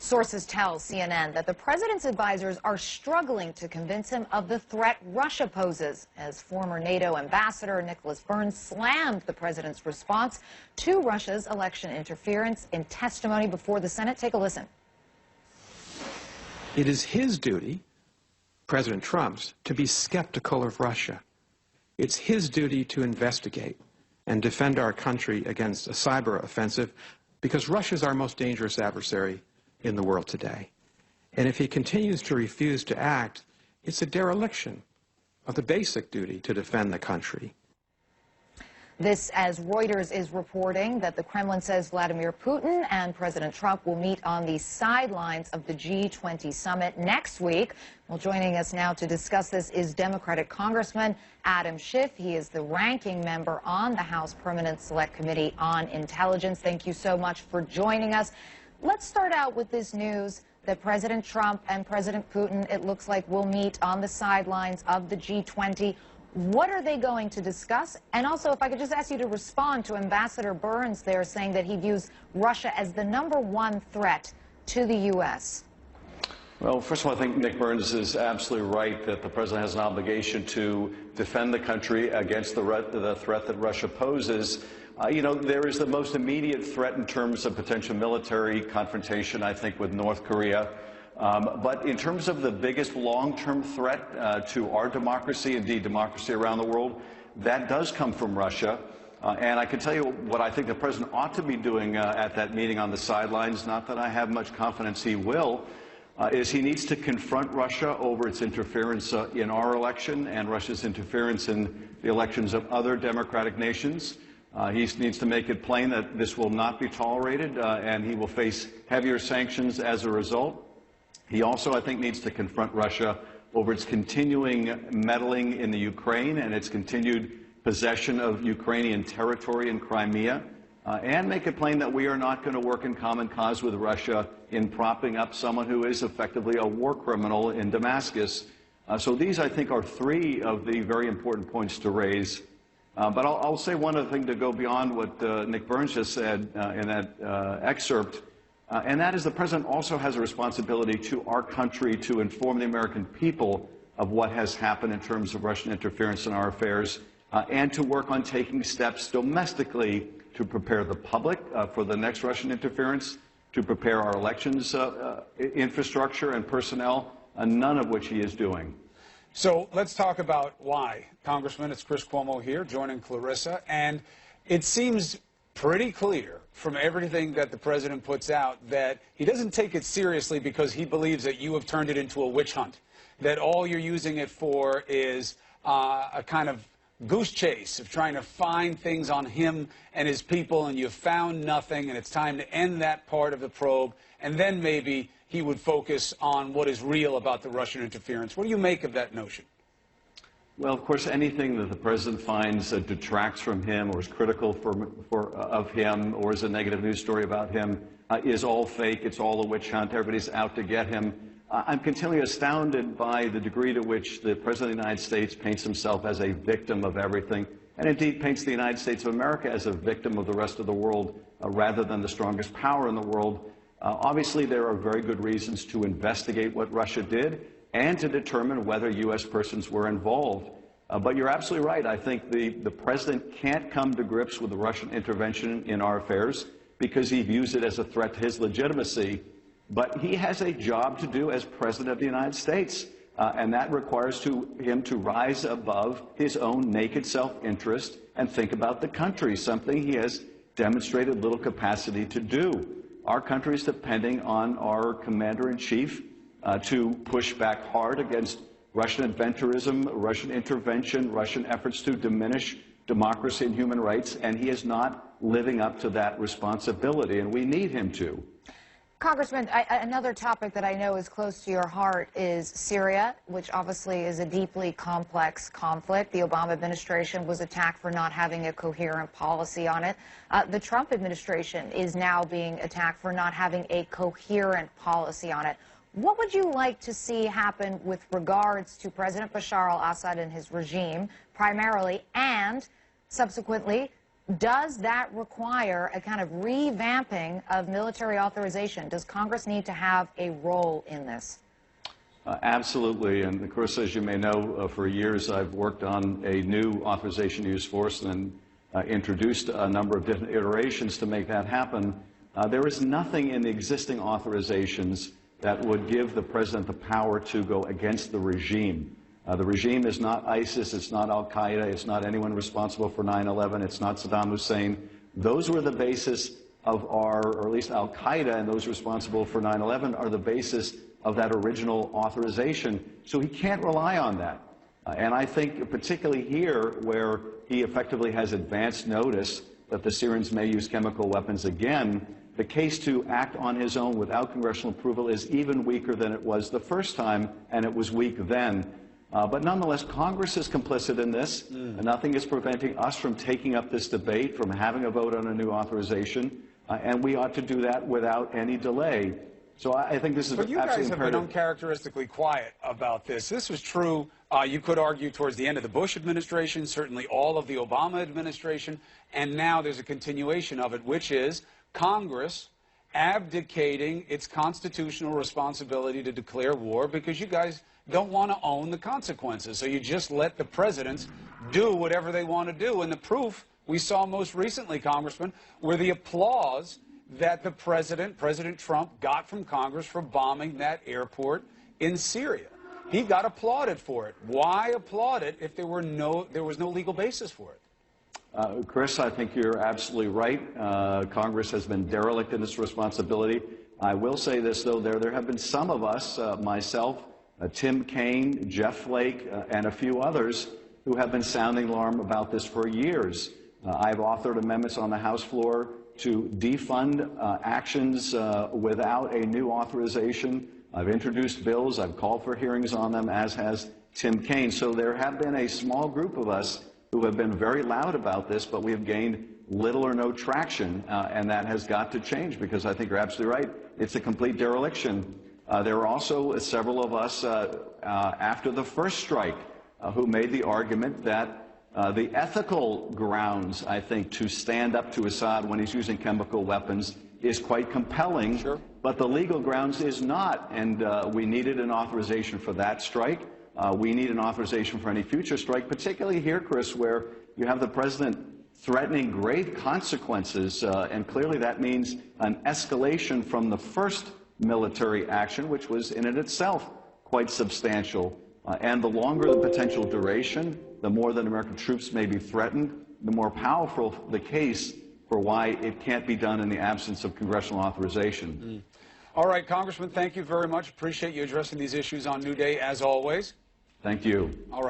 Sources tell CNN that the president's advisors are struggling to convince him of the threat Russia poses, as former NATO ambassador Nicholas Burns slammed the president's response to Russia's election interference in testimony before the Senate. Take a listen. It is his duty, President Trump's, to be skeptical of Russia. It's his duty to investigate and defend our country against a cyber offensive, because Russia is our most dangerous adversary in the world today. And if he continues to refuse to act, it's a dereliction of the basic duty to defend the country. This as Reuters is reporting that the Kremlin says Vladimir Putin and President Trump will meet on the sidelines of the G20 summit next week. Well, joining us now to discuss this is Democratic Congressman Adam Schiff. He is the ranking member on the House Permanent Select Committee on Intelligence. Thank you so much for joining us. Let's start out with this news that President Trump and President Putin, it looks like, will meet on the sidelines of the G20. What are they going to discuss? And also, if I could just ask you to respond to Ambassador Burns there saying that he views Russia as the #1 threat to the U.S. Well, first of all, I think Nick Burns is absolutely right that the president has an obligation to defend the country against the threat that Russia poses. You know, there is the most immediate threat in terms of potential military confrontation, I think, with North Korea. But in terms of the biggest long-term threat to our democracy, indeed democracy around the world, that does come from Russia. And I can tell you what I think the president ought to be doing at that meeting on the sidelines, not that I have much confidence he will, is he needs to confront Russia over its interference in our election and Russia's interference in the elections of other democratic nations. He needs to make it plain that this will not be tolerated, and he will face heavier sanctions as a result. He also, I think, needs to confront Russia over its continuing meddling in the Ukraine and its continued possession of Ukrainian territory in Crimea, and make it plain that we are not going to work in common cause with Russia in propping up someone who is effectively a war criminal in Damascus. So these, I think, are three of the very important points to raise. But I'll say one other thing to go beyond what Nick Burns just said in that excerpt, and that is the president also has a responsibility to our country to inform the American people of what has happened in terms of Russian interference in our affairs, and to work on taking steps domestically to prepare the public for the next Russian interference, to prepare our elections infrastructure and personnel, none of which he is doing. So let's talk about why. Congressman, it's Chris Cuomo here, joining Clarissa, and it seems pretty clear from everything that the president puts out that he doesn't take it seriously because he believes that you have turned it into a witch hunt, that all you're using it for is a kind of goose chase of trying to find things on him and his people, and you've found nothing, and it's time to end that part of the probe, and then maybe he would focus on what is real about the Russian interference. What do you make of that notion? Well, of course, anything that the president finds detracts from him or is critical of him or is a negative news story about him is all fake. It's all a witch hunt. Everybody's out to get him. I'm continually astounded by the degree to which the president of the United States paints himself as a victim of everything, and indeed paints the United States of America as a victim of the rest of the world rather than the strongest power in the world. Obviously, there are very good reasons to investigate what Russia did and to determine whether U.S. persons were involved. But you're absolutely right. I think the president can't come to grips with the Russian intervention in our affairs because he views it as a threat to his legitimacy. But he has a job to do as president of the United States, and that requires him to rise above his own naked self-interest and think about the country, something he has demonstrated little capacity to do. Our country is depending on our commander-in-chief to push back hard against Russian adventurism, Russian intervention, Russian efforts to diminish democracy and human rights, and he is not living up to that responsibility, and we need him to. Congressman, another topic that I know is close to your heart is Syria, which obviously is a deeply complex conflict. The Obama administration was attacked for not having a coherent policy on it. The Trump administration is now being attacked for not having a coherent policy on it. What would you like to see happen with regards to President Bashar al-Assad and his regime, primarily, and subsequently Does that require a kind of revamping of military authorization? Does Congress need to have a role in this? Absolutely. And of course, as you may know, for years I've worked on a new authorization use force and introduced a number of different iterations to make that happen. There is nothing in the existing authorizations that would give the president the power to go against the regime. The regime is not ISIS, it's not Al-Qaeda, it's not anyone responsible for 9/11, it's not Saddam Hussein. Those were the basis of or at least Al-Qaeda and those responsible for 9/11 are the basis of that original authorization. So he can't rely on that. And I think particularly here where he effectively has advanced notice that the Syrians may use chemical weapons again, the case to act on his own without congressional approval is even weaker than it was the first time, and it was weak then. But nonetheless, Congress is complicit in this. And nothing is preventing us from taking up this debate, from having a vote on a new authorization, and we ought to do that without any delay. So I think this is absolutely imperative. But you guys have been uncharacteristically quiet about this. This was true, you could argue, towards the end of the Bush administration, certainly all of the Obama administration, and now there's a continuation of it, which is Congress abdicating its constitutional responsibility to declare war because you guys don't want to own the consequences. So you just let the presidents do whatever they want to do. And the proof we saw most recently, Congressman, were the applause that the President Trump, got from Congress for bombing that airport in Syria. He got applauded for it. Why applaud it if there was no legal basis for it? Chris, I think you're absolutely right. Congress has been derelict in its responsibility. I will say this, though. There have been some of us, myself, Tim Kaine, Jeff Flake, and a few others who have been sounding alarm about this for years. I've authored amendments on the House floor to defund actions without a new authorization. I've introduced bills. I've called for hearings on them, as has Tim Kaine. So there have been a small group of us who have been very loud about this, but we have gained little or no traction, and that has got to change because I think you're absolutely right. It's a complete dereliction. There were also several of us after the first strike who made the argument that the ethical grounds, I think, to stand up to Assad when he's using chemical weapons is quite compelling, sure, but the legal grounds is not, and we needed an authorization for that strike. We need an authorization for any future strike, particularly here, Chris, where you have the president threatening grave consequences, and clearly that means an escalation from the first military action, which was in and itself quite substantial. And the longer the potential duration, the more that American troops may be threatened, the more powerful the case for why it can't be done in the absence of congressional authorization. All right, Congressman, thank you very much. Appreciate you addressing these issues on New Day, as always. Thank you. All right.